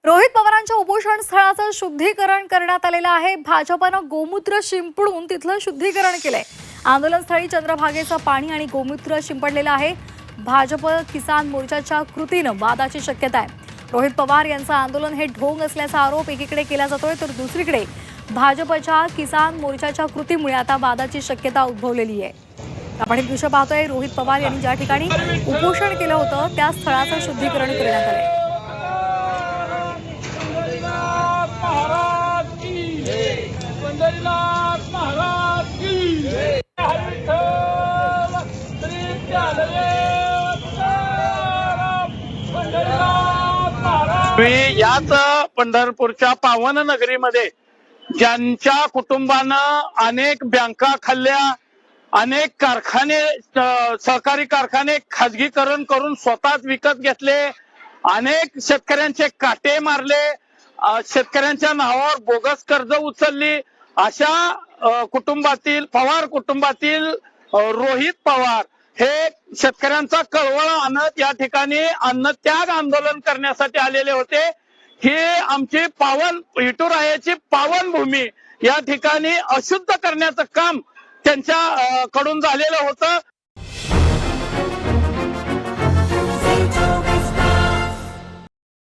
रोहित पवारांच्या उपोषण स्थळाचं शुद्धीकरण करण्यात आलेलं आहे। भाजपनं गोमूत्र शिंपडून तिथलं शुद्धीकरण केलंय। आंदोलनस्थळी चंद्रभागेचं पाणी आणि गोमूत्र शिंपडलेलं आहे। भाजप किसान मोर्चाच्या कृतीनं वादाची शक्यता आहे। रोहित पवार यांचं आंदोलन हे ढोंग असल्याचा आरोप एकीकडे केला जातोय, तर दुसरीकडे भाजपच्या किसान मोर्चाच्या कृतीमुळे आता वादाची शक्यता उद्भवलेली आहे। आपण हे दृश्य पाहतोय। रोहित पवार यांनी ज्या ठिकाणी उपोषण केलं होतं त्या स्थळाचं शुद्धीकरण करण्यात आलंय। याच पंढरपूरच्या पावन नगरीमध्ये ज्यांच्या कुटुंबानं अनेक बँका खाल्ल्या, अनेक कारखाने सहकारी कारखाने खाजगीकरण करून स्वतःच विकत घेतले, अनेक शेतकऱ्यांचे काटे मारले, शेतकऱ्यांच्या नावावर बोगस कर्ज उचलली, अशा कुटुंबातील पवार कुटुंबातील रोहित पवार हे शेतकऱ्यांचा कळवळा आणत या ठिकाणी अन्नत्याग आंदोलन करण्यासाठी आलेले होते। ही आमची पावन विठुरायाची पावन भूमी या ठिकाणी अशुद्ध करण्याचं काम त्यांच्या कडून झालेलं होतं।